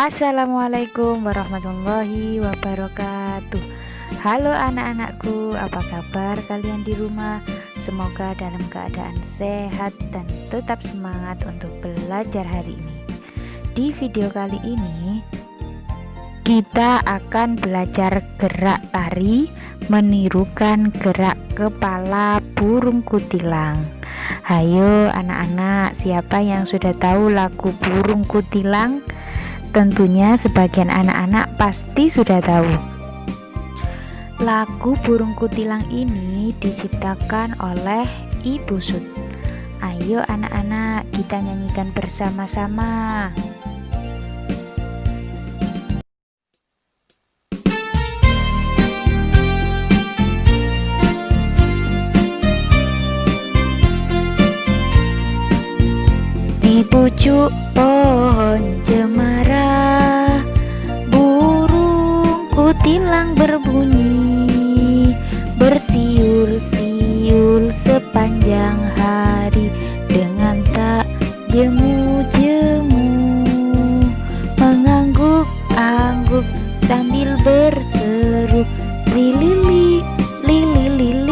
Assalamualaikum warahmatullahi wabarakatuh. Halo anak-anakku, apa kabar kalian di rumah? Semoga dalam keadaan sehat dan tetap semangat untuk belajar hari ini. Di video kali ini kita akan belajar gerak tari menirukan gerak kepala burung kutilang. Hayo anak-anak, siapa yang sudah tahu lagu burung kutilang? Tentunya sebagian anak-anak pasti sudah tahu. Lagu burung kutilang ini diciptakan oleh Ibu Sud. Ayo anak-anak, kita nyanyikan bersama-sama. Di pucuk pohon cemara, burung kutilang berbunyi, bersiul-siul sepanjang hari dengan tak jemu-jemu, mengangguk-angguk sambil berseru lili lili lili,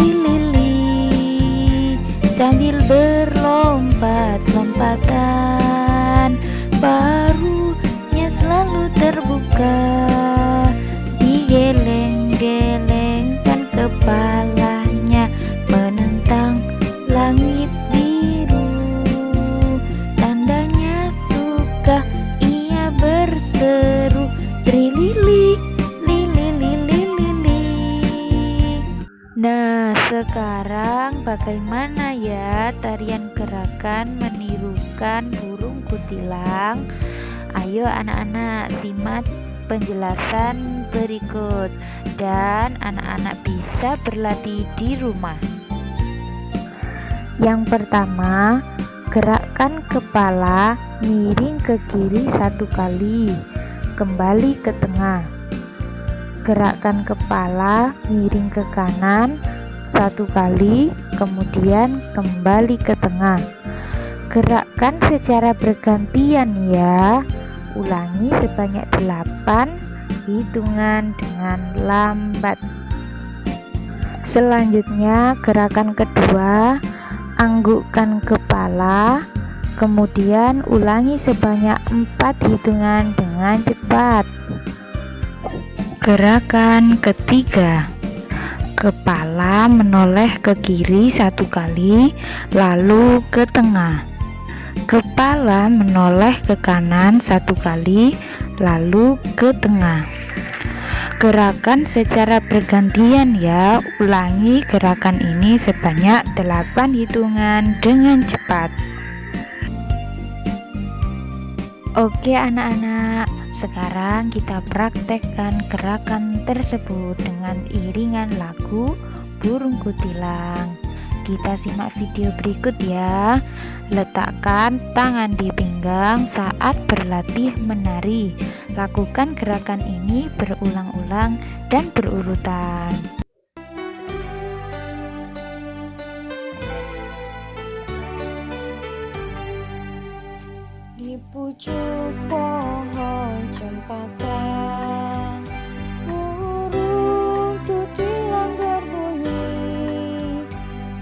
sambil berlompat-lompatan, barunya selalu terbuka, digeleng-gelengkan kepalanya menentang langit biru. Tandanya suka, ia berseru trilili lili lili lili. Nah, sekarang bagaimana ya tarian gerakan menirukan burung kutilang? Ayo anak-anak, simak penjelasan berikut dan anak-anak bisa berlatih di rumah. Yang pertama, gerakkan kepala miring ke kiri 1 kali, kembali ke tengah. Gerakkan kepala miring ke kanan 1 kali, kemudian kembali ke tengah. Gerakkan secara bergantian ya. Ulangi sebanyak 8 hitungan dengan lambat. Selanjutnya gerakan kedua, anggukkan kepala, kemudian ulangi sebanyak 4 hitungan dengan cepat. Gerakan ketiga, kepala menoleh ke kiri 1 kali, lalu ke tengah. Kepala menoleh ke kanan 1 kali, lalu ke tengah. Gerakan secara bergantian ya. Ulangi gerakan ini sebanyak 8 hitungan dengan cepat. Oke anak-anak, sekarang kita praktekkan gerakan tersebut dengan iringan lagu burung kutilang. Kita simak video berikut ya. Letakkan tangan di pinggang saat berlatih menari. Lakukan gerakan ini berulang-ulang dan berurutan. Di pucuk pohon cempaka, burung kutilang berbunyi,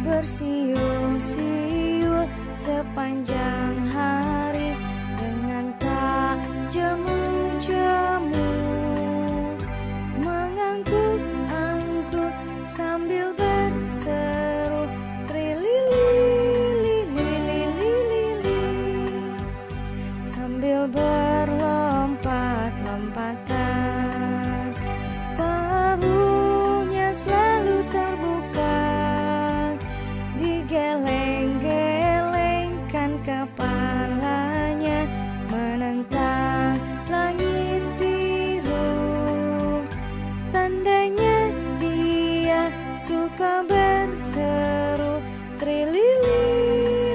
bersiul-siul sepanjang hari dengan tak jemu-jemu, mengangguk-angguk sambil berseru trilili lili lili, sambil berlompat-lompatan, barunya selalu terbuka, digeleng-gelengkan kepalanya menentang langit biru. Tandanya dia suka berseru trilili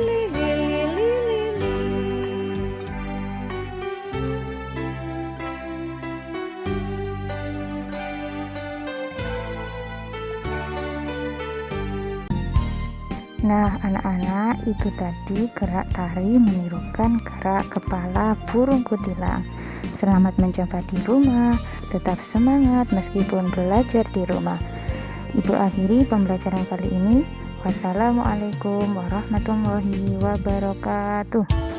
lili lili lili. Nah anak-anak, itu tadi gerak tari menirukan gerak kepala burung kutilang. Selamat mencoba di rumah, tetap semangat meskipun belajar di rumah. Ibu akhiri pembelajaran kali ini. Wassalamualaikum warahmatullahi wabarakatuh.